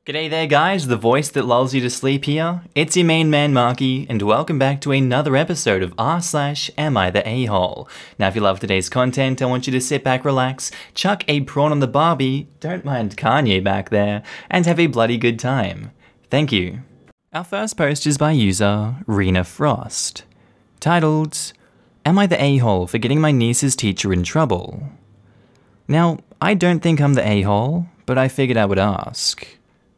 G'day there guys, the voice that lulls you to sleep here. It's your main man Marky, and welcome back to another episode of r/Am I the A-Hole. Now if you love today's content, I want you to sit back, relax, chuck a prawn on the Barbie, don't mind Kanye back there, and have a bloody good time. Thank you. Our first post is by user Rena Frost, titled, Am I the A-Hole for getting my niece's teacher in trouble? Now, I don't think I'm the A-Hole, but I figured I would ask.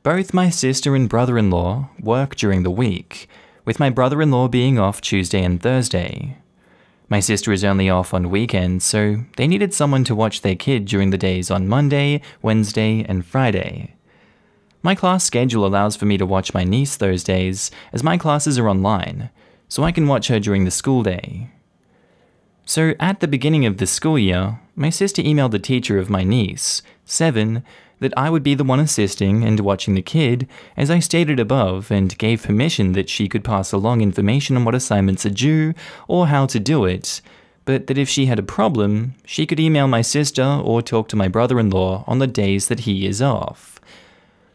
Both my sister and brother-in-law work during the week, with my brother-in-law being off Tuesday and Thursday. My sister is only off on weekends, so they needed someone to watch their kid during the days on Monday, Wednesday, and Friday. My class schedule allows for me to watch my niece those days, as my classes are online, so I can watch her during the school day. So at the beginning of the school year, my sister emailed the teacher of my niece, 7, that I would be the one assisting and watching the kid, as I stated above, and gave permission that she could pass along information on what assignments are due or how to do it, but that if she had a problem, she could email my sister or talk to my brother-in-law on the days that he is off.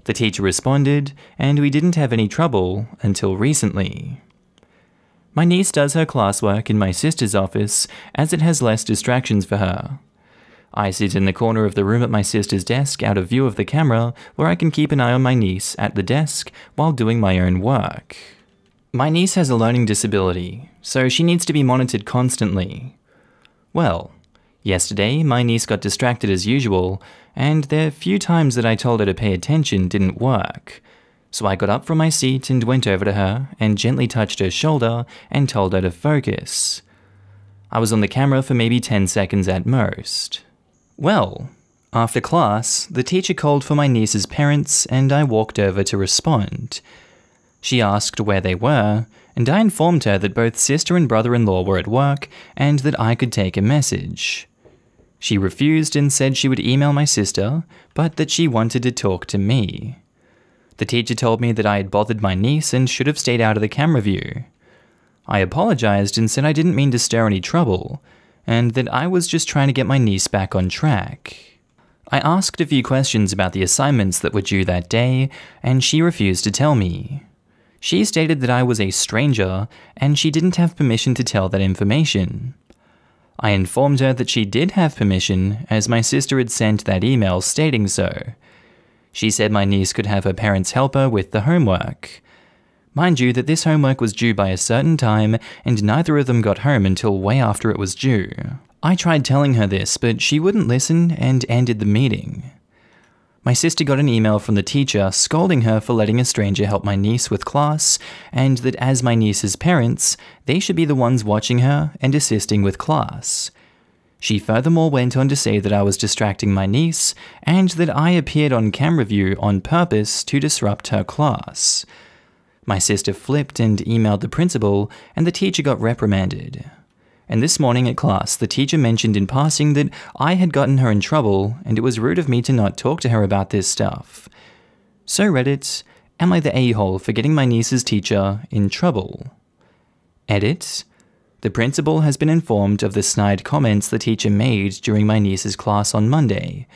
The teacher responded, and we didn't have any trouble until recently. My niece does her classwork in my sister's office, as it has less distractions for her. I sit in the corner of the room at my sister's desk out of view of the camera, where I can keep an eye on my niece at the desk while doing my own work. My niece has a learning disability, so she needs to be monitored constantly. Well, yesterday my niece got distracted as usual, and the few times that I told her to pay attention didn't work. So I got up from my seat and went over to her and gently touched her shoulder and told her to focus. I was on the camera for maybe 10 seconds at most. Well, after class, the teacher called for my niece's parents and I walked over to respond. She asked where they were, and I informed her that both sister and brother-in-law were at work and that I could take a message. She refused and said she would email my sister, but that she wanted to talk to me. The teacher told me that I had bothered my niece and should have stayed out of the camera view. I apologized and said I didn't mean to stir any trouble, and that I was just trying to get my niece back on track. I asked a few questions about the assignments that were due that day, and she refused to tell me. She stated that I was a stranger, and she didn't have permission to tell that information. I informed her that she did have permission, as my sister had sent that email stating so. She said my niece could have her parents help her with the homework. Mind you that this homework was due by a certain time, and neither of them got home until way after it was due. I tried telling her this, but she wouldn't listen and ended the meeting. My sister got an email from the teacher scolding her for letting a stranger help my niece with class, and that as my niece's parents, they should be the ones watching her and assisting with class. She furthermore went on to say that I was distracting my niece, and that I appeared on camera view on purpose to disrupt her class. My sister flipped and emailed the principal, and the teacher got reprimanded. And this morning at class, the teacher mentioned in passing that I had gotten her in trouble, and it was rude of me to not talk to her about this stuff. So Reddit, am I the a-hole for getting my niece's teacher in trouble? Edit, the principal has been informed of the snide comments the teacher made during my niece's class on Monday.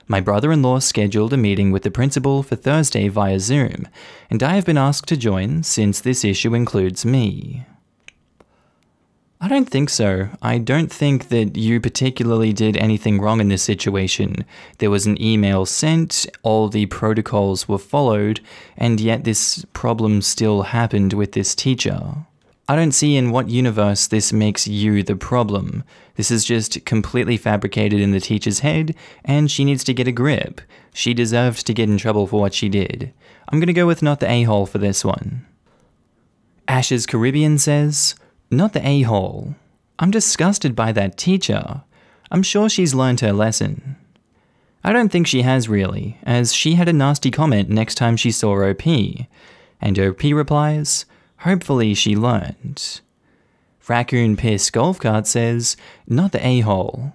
My brother-in-law scheduled a meeting with the principal for Thursday via Zoom, and I have been asked to join since this issue includes me. I don't think so. I don't think that you particularly did anything wrong in this situation. There was an email sent, all the protocols were followed, and yet this problem still happened with this teacher. I don't see in what universe this makes you the problem. This is just completely fabricated in the teacher's head, and she needs to get a grip. She deserved to get in trouble for what she did. I'm gonna go with not the a-hole for this one. Ashes Caribbean says, not the a-hole. I'm disgusted by that teacher. I'm sure she's learned her lesson. I don't think she has really, as she had a nasty comment next time she saw OP. And OP replies, hopefully she learned. Raccoon Piss Golf Cart says, not the a-hole.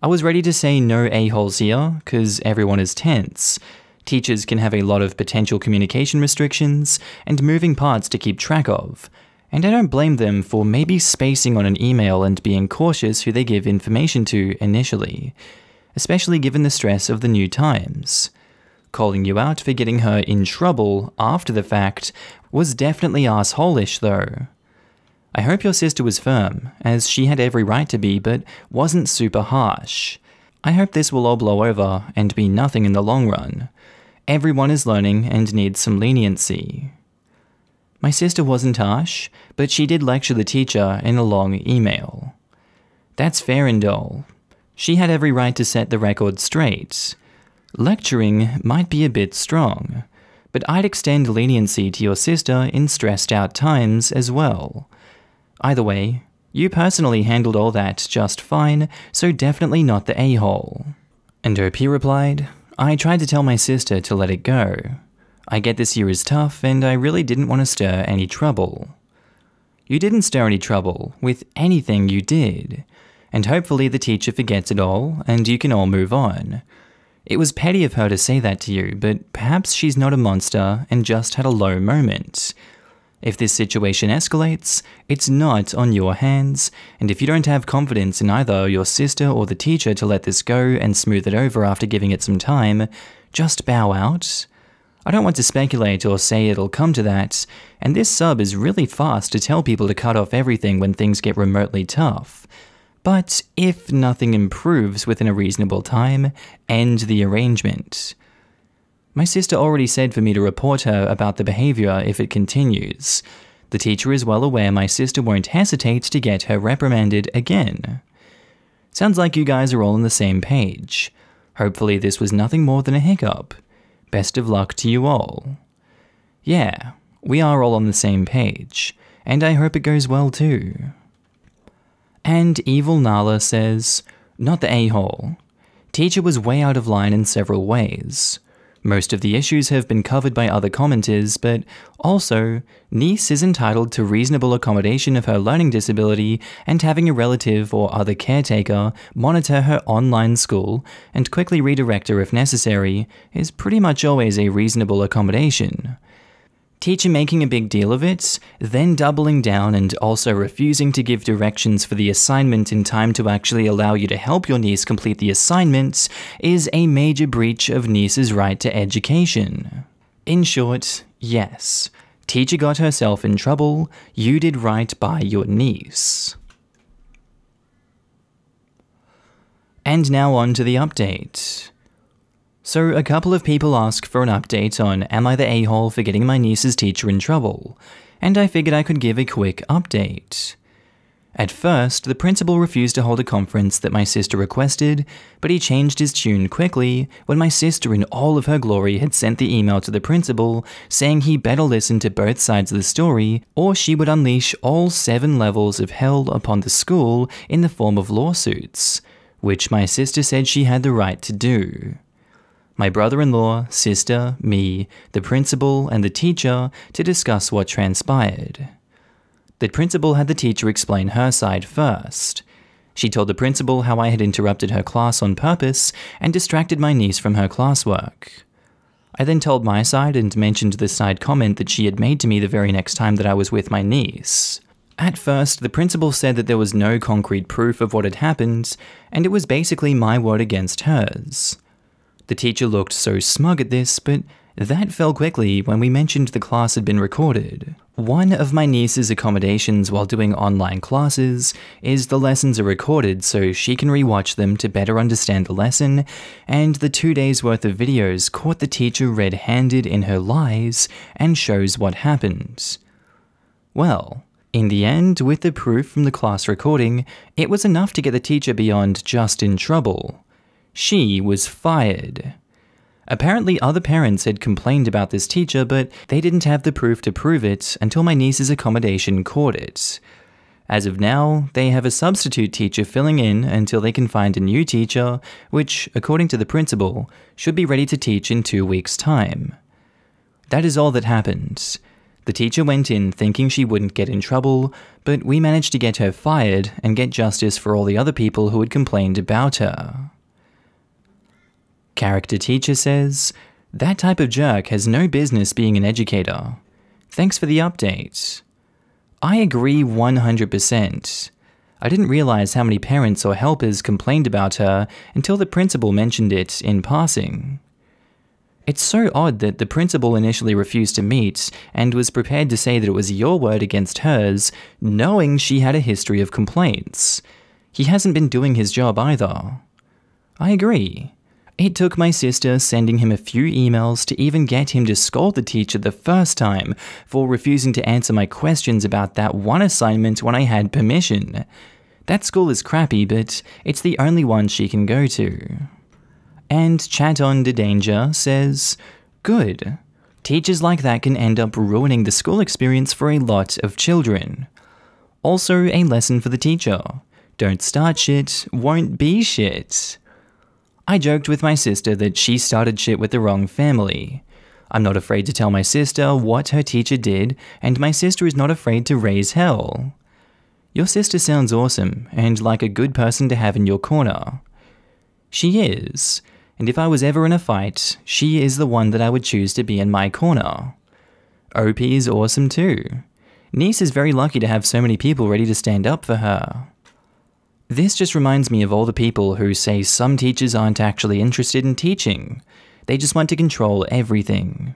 I was ready to say no a-holes here, cause everyone is tense. Teachers can have a lot of potential communication restrictions and moving parts to keep track of, and I don't blame them for maybe spacing on an email and being cautious who they give information to initially, especially given the stress of the new times. calling you out for getting her in trouble after the fact was definitely asshole-ish though. I hope your sister was firm, as she had every right to be, but wasn't super harsh. I hope this will all blow over and be nothing in the long run. Everyone is learning and needs some leniency. My sister wasn't harsh, but she did lecture the teacher in a long email. That's fair and all. She had every right to set the record straight. Lecturing might be a bit strong, but I'd extend leniency to your sister in stressed out times as well. Either way, you personally handled all that just fine, so definitely not the a-hole. And OP replied, I tried to tell my sister to let it go. I get this year is tough and I really didn't want to stir any trouble. You didn't stir any trouble with anything you did, and hopefully the teacher forgets it all and you can all move on. It was petty of her to say that to you, but perhaps she's not a monster and just had a low moment. If this situation escalates, it's not on your hands, and if you don't have confidence in either your sister or the teacher to let this go and smooth it over after giving it some time, just bow out. I don't want to speculate or say it'll come to that, and this sub is really fast to tell people to cut off everything when things get remotely tough. But if nothing improves within a reasonable time, end the arrangement. My sister already said for me to report her about the behavior if it continues. The teacher is well aware my sister won't hesitate to get her reprimanded again. Sounds like you guys are all on the same page. Hopefully this was nothing more than a hiccup. Best of luck to you all. Yeah, we are all on the same page, and I hope it goes well too. And Evil Nala says, not the a-hole. Teacher was way out of line in several ways. Most of the issues have been covered by other commenters, but also, niece is entitled to reasonable accommodation of her learning disability, and having a relative or other caretaker monitor her online school and quickly redirect her if necessary is pretty much always a reasonable accommodation. Teacher making a big deal of it, then doubling down and also refusing to give directions for the assignment in time to actually allow you to help your niece complete the assignments is a major breach of niece's right to education. In short, yes, teacher got herself in trouble, you did right by your niece. And now on to the update. So a couple of people ask for an update on am I the a-hole for getting my niece's teacher in trouble, and I figured I could give a quick update. At first, the principal refused to hold a conference that my sister requested, but he changed his tune quickly when my sister in all of her glory had sent the email to the principal saying he better listen to both sides of the story or she would unleash all 7 levels of hell upon the school in the form of lawsuits, which my sister said she had the right to do. My brother-in-law, sister, me, the principal, and the teacher to discuss what transpired. The principal had the teacher explain her side first. She told the principal how I had interrupted her class on purpose and distracted my niece from her classwork. I then told my side and mentioned the side comment that she had made to me the very next time that I was with my niece. At first, the principal said that there was no concrete proof of what had happened, and it was basically my word against hers. The teacher looked so smug at this, but that fell quickly when we mentioned the class had been recorded. One of my niece's accommodations while doing online classes is the lessons are recorded so she can rewatch them to better understand the lesson, and the 2 days worth of videos caught the teacher red-handed in her lies and shows what happened. Well, in the end, with the proof from the class recording, it was enough to get the teacher beyond just in trouble. She was fired. Apparently other parents had complained about this teacher, but they didn't have the proof to prove it until my niece's accommodation caught it. As of now, they have a substitute teacher filling in until they can find a new teacher, which, according to the principal, should be ready to teach in 2 weeks' time. That is all that happened. The teacher went in thinking she wouldn't get in trouble, but we managed to get her fired and get justice for all the other people who had complained about her. Character teacher says, that type of jerk has no business being an educator. Thanks for the update. I agree 100%. I didn't realize how many parents or helpers complained about her until the principal mentioned it in passing. It's so odd that the principal initially refused to meet and was prepared to say that it was your word against hers, knowing she had a history of complaints. He hasn't been doing his job either. I agree. It took my sister sending him a few emails to even get him to scold the teacher the first time for refusing to answer my questions about that one assignment when I had permission. That school is crappy, but it's the only one she can go to. And Chat on the Danger says, good. Teachers like that can end up ruining the school experience for a lot of children. Also, a lesson for the teacher. Don't start shit, won't be shit. I joked with my sister that she started shit with the wrong family. I'm not afraid to tell my sister what her teacher did, and my sister is not afraid to raise hell. Your sister sounds awesome, and like a good person to have in your corner. She is, and if I was ever in a fight, she is the one that I would choose to be in my corner. OP is awesome too. Niece is very lucky to have so many people ready to stand up for her. This just reminds me of all the people who say some teachers aren't actually interested in teaching. They just want to control everything.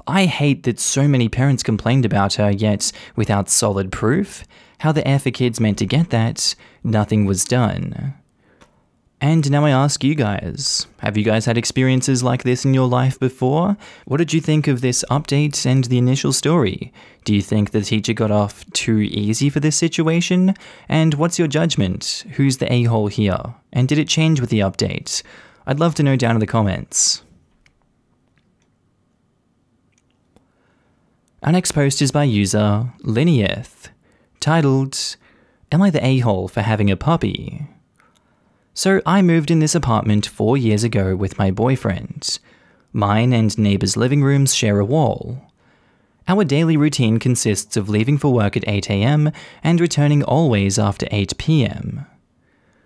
I hate that so many parents complained about her, yet without solid proof, how the F are kids meant to get that, nothing was done. And now I ask you guys, have you guys had experiences like this in your life before? What did you think of this update and the initial story? Do you think the teacher got off too easy for this situation? And what's your judgment? Who's the a-hole here? And did it change with the update? I'd love to know down in the comments. Our next post is by user Lineeth, titled, Am I the a-hole for having a puppy? So I moved in this apartment 4 years ago with my boyfriend. Mine and neighbours' living rooms share a wall. Our daily routine consists of leaving for work at 8 AM and returning always after 8 PM.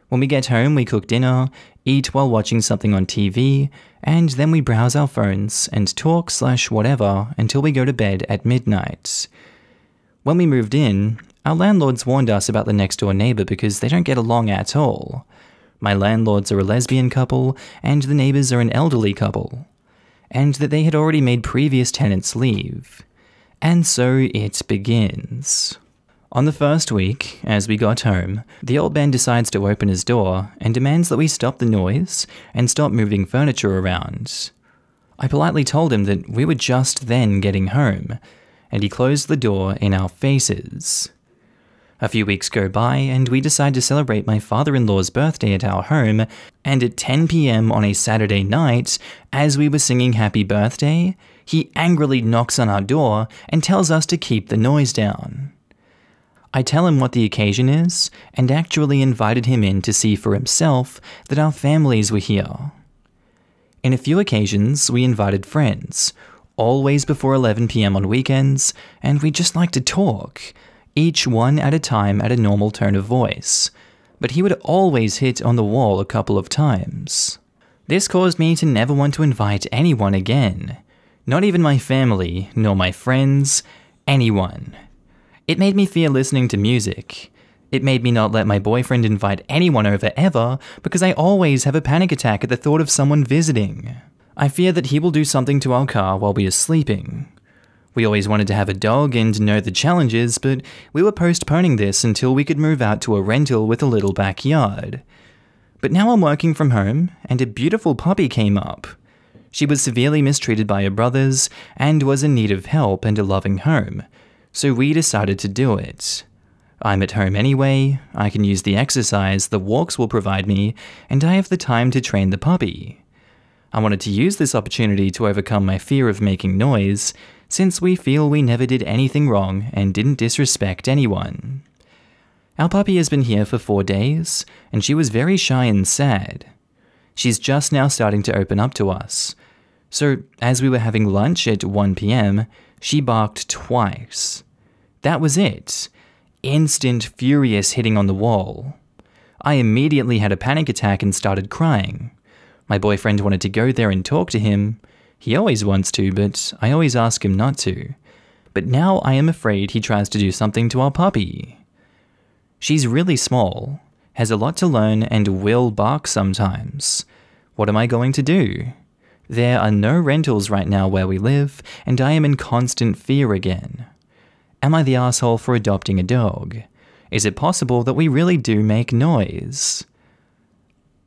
When we get home, we cook dinner, eat while watching something on TV, and then we browse our phones and talk/whatever until we go to bed at midnight. When we moved in, our landlords warned us about the next door neighbour because they don't get along at all. My landlords are a lesbian couple, and the neighbours are an elderly couple, and that they had already made previous tenants leave. And so it begins. On the first week, as we got home, the old man decides to open his door and demands that we stop the noise and stop moving furniture around. I politely told him that we were just then getting home, and he closed the door in our faces. A few weeks go by, and we decide to celebrate my father-in-law's birthday at our home, and at 10 PM on a Saturday night, as we were singing Happy Birthday, he angrily knocks on our door and tells us to keep the noise down. I tell him what the occasion is, and actually invited him in to see for himself that our families were here. In a few occasions, we invited friends, always before 11 PM on weekends, and we just like to talk, each one at a time at a normal tone of voice, but he would always hit on the wall a couple of times. This caused me to never want to invite anyone again, not even my family, nor my friends, anyone. It made me fear listening to music. It made me not let my boyfriend invite anyone over ever because I always have a panic attack at the thought of someone visiting. I fear that he will do something to our car while we are sleeping. We always wanted to have a dog and know the challenges, but we were postponing this until we could move out to a rental with a little backyard. But now I'm working from home, and a beautiful puppy came up. She was severely mistreated by her brothers, and was in need of help and a loving home, so we decided to do it. I'm at home anyway, I can use the exercise the walks will provide me, and I have the time to train the puppy. I wanted to use this opportunity to overcome my fear of making noise, since we feel we never did anything wrong and didn't disrespect anyone. Our puppy has been here for 4 days, and she was very shy and sad. She's just now starting to open up to us. So, as we were having lunch at 1 PM, she barked twice. That was it. Instant, furious hitting on the wall. I immediately had a panic attack and started crying. My boyfriend wanted to go there and talk to him. He always wants to, but I always ask him not to. But now I am afraid he tries to do something to our puppy. She's really small, has a lot to learn, and will bark sometimes. What am I going to do? There are no rentals right now where we live, and I am in constant fear again. Am I the asshole for adopting a dog? Is it possible that we really do make noise?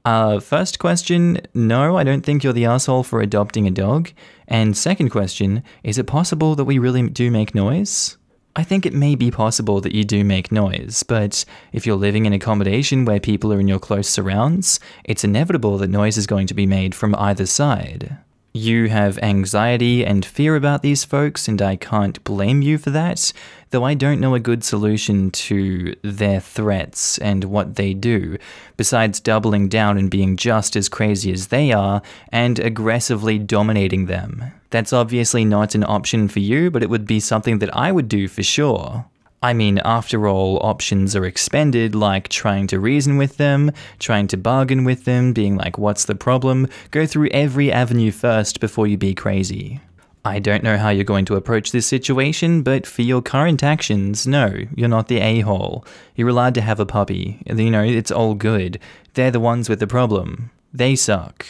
First question, no, I don't think you're the asshole for adopting a dog. And second question, is it possible that we really do make noise? I think it may be possible that you do make noise, but if you're living in accommodation where people are in your close surrounds, it's inevitable that noise is going to be made from either side. You have anxiety and fear about these folks, and I can't blame you for that, though I don't know a good solution to their threats and what they do, besides doubling down and being just as crazy as they are, and aggressively dominating them. That's obviously not an option for you, but it would be something that I would do for sure. I mean, after all, options are expended, like trying to reason with them, trying to bargain with them, being like, what's the problem? Go through every avenue first before you be crazy. I don't know how you're going to approach this situation, but for your current actions, no, you're not the a-hole. You're allowed to have a puppy. You know, it's all good. They're the ones with the problem. They suck.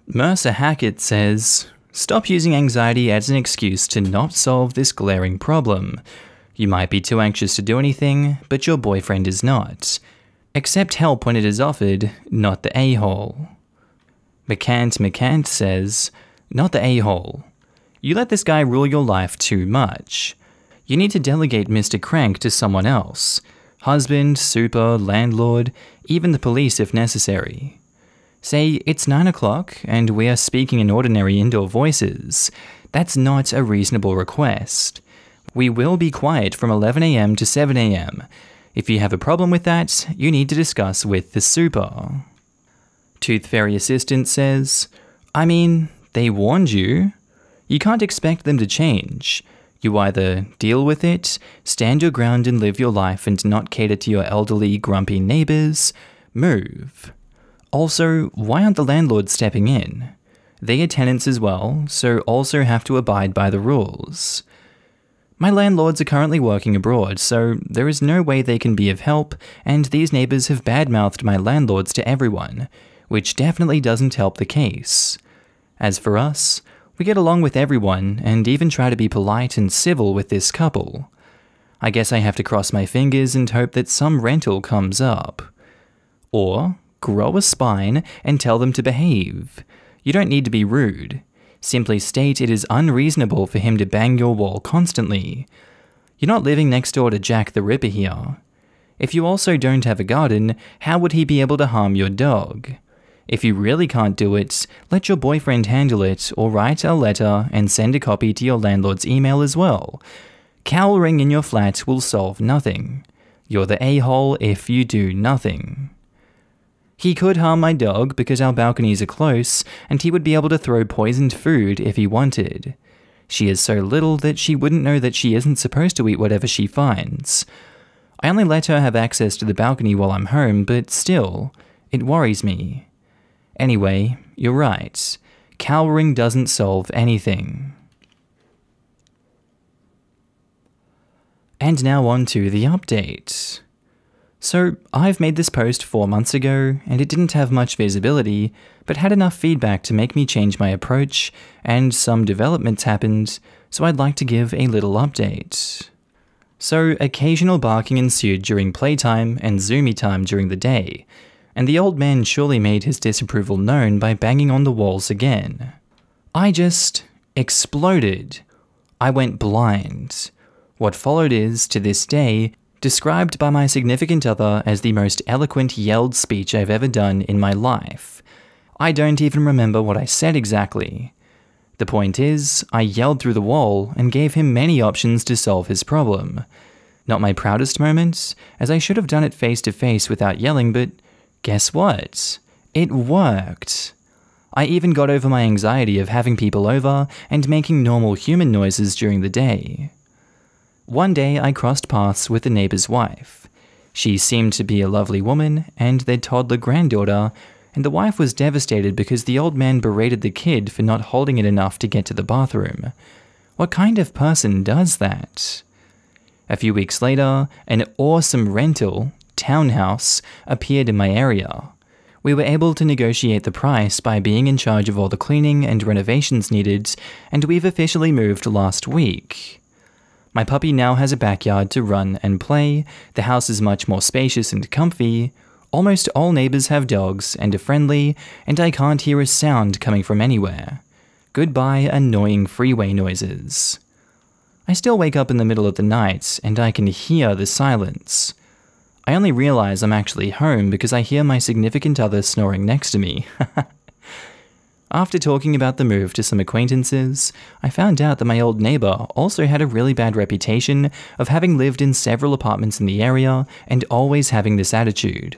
Mercer Hackett says, stop using anxiety as an excuse to not solve this glaring problem. You might be too anxious to do anything, but your boyfriend is not. Accept help when it is offered, not the a-hole. McCant says, not the a-hole. You let this guy rule your life too much. You need to delegate Mr. Crank to someone else. Husband, super, landlord, even the police if necessary. Say, it's 9 o'clock, and we are speaking in ordinary indoor voices. That's not a reasonable request. We will be quiet from 11 AM to 7 AM. If you have a problem with that, you need to discuss with the super. Tooth Fairy Assistant says, I mean, they warned you. You can't expect them to change. You either deal with it, stand your ground and live your life and not cater to your elderly, grumpy neighbors, move. Also, why aren't the landlords stepping in? They are tenants as well, so also have to abide by the rules. My landlords are currently working abroad, so there is no way they can be of help, and these neighbors have badmouthed my landlords to everyone, which definitely doesn't help the case. As for us, we get along with everyone, and even try to be polite and civil with this couple. I guess I have to cross my fingers and hope that some rental comes up. Or, grow a spine and tell them to behave. You don't need to be rude. Simply state it is unreasonable for him to bang your wall constantly. You're not living next door to Jack the Ripper here. If you also don't have a garden, how would he be able to harm your dog? If you really can't do it, let your boyfriend handle it, or write a letter and send a copy to your landlord's email as well. Cowering in your flat will solve nothing. You're the a-hole if you do nothing. He could harm my dog because our balconies are close, and he would be able to throw poisoned food if he wanted. She is so little that she wouldn't know that she isn't supposed to eat whatever she finds. I only let her have access to the balcony while I'm home, but still, it worries me. Anyway, you're right. Cowering doesn't solve anything. And now on to the update. So, I've made this post 4 months ago, and it didn't have much visibility, but had enough feedback to make me change my approach, and some developments happened, so I'd like to give a little update. So, occasional barking ensued during playtime and zoomy time during the day, and the old man surely made his disapproval known by banging on the walls again. I just exploded. I went blind. What followed is, to this day, described by my significant other as the most eloquent yelled speech I've ever done in my life. I don't even remember what I said exactly. The point is, I yelled through the wall and gave him many options to solve his problem. Not my proudest moment, as I should have done it face to face without yelling, but guess what? It worked. I even got over my anxiety of having people over and making normal human noises during the day. One day I crossed paths with the neighbor's wife. She seemed to be a lovely woman and their toddler granddaughter, and the wife was devastated because the old man berated the kid for not holding it enough to get to the bathroom. What kind of person does that? A few weeks later, an awesome rental, townhouse, appeared in my area. We were able to negotiate the price by being in charge of all the cleaning and renovations needed, and we've officially moved last week. My puppy now has a backyard to run and play, the house is much more spacious and comfy, almost all neighbors have dogs and are friendly, and I can't hear a sound coming from anywhere. Goodbye, annoying freeway noises. I still wake up in the middle of the night, and I can hear the silence. I only realize I'm actually home because I hear my significant other snoring next to me. After talking about the move to some acquaintances, I found out that my old neighbor also had a really bad reputation of having lived in several apartments in the area and always having this attitude,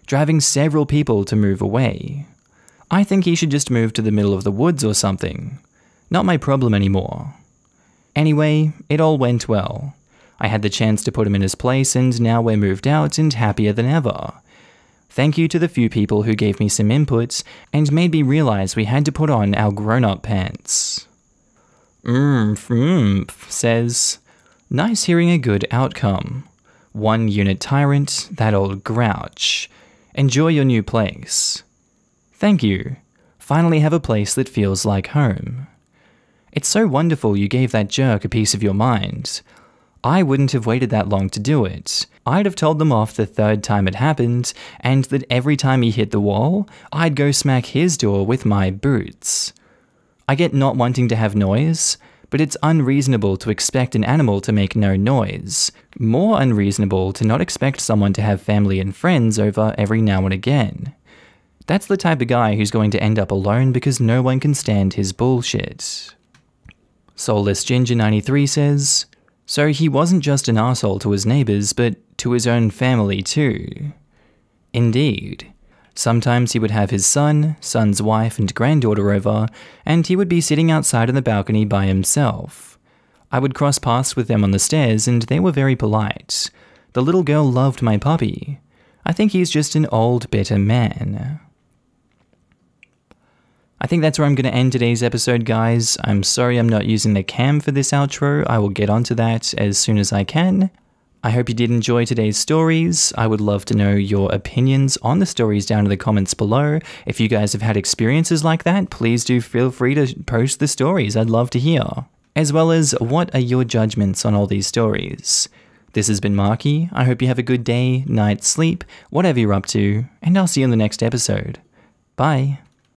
driving several people to move away. I think he should just move to the middle of the woods or something. Not my problem anymore. Anyway, it all went well. I had the chance to put him in his place, and now we're moved out and happier than ever. Thank you to the few people who gave me some input and made me realize we had to put on our grown-up pants. Says, nice hearing a good outcome. 1 unit tyrant, that old grouch. Enjoy your new place. Thank you. Finally have a place that feels like home. It's so wonderful you gave that jerk a piece of your mind. I wouldn't have waited that long to do it. I'd have told them off the 3rd time it happened, and that every time he hit the wall, I'd go smack his door with my boots. I get not wanting to have noise, but it's unreasonable to expect an animal to make no noise. More unreasonable to not expect someone to have family and friends over every now and again. That's the type of guy who's going to end up alone because no one can stand his bullshit. Soulless Ginger 93 says, so he wasn't just an arsehole to his neighbors, but to his own family too. Indeed. Sometimes he would have his son's wife and granddaughter over, and he would be sitting outside on the balcony by himself. I would cross paths with them on the stairs, and they were very polite. The little girl loved my puppy. I think he's just an old, bitter man. I think that's where I'm going to end today's episode, guys. I'm sorry I'm not using the cam for this outro. I will get onto that as soon as I can. I hope you did enjoy today's stories. I would love to know your opinions on the stories down in the comments below. If you guys have had experiences like that, please do feel free to post the stories. I'd love to hear. As well as, what are your judgments on all these stories? This has been Marky. I hope you have a good day, night, sleep, whatever you're up to, and I'll see you in the next episode. Bye.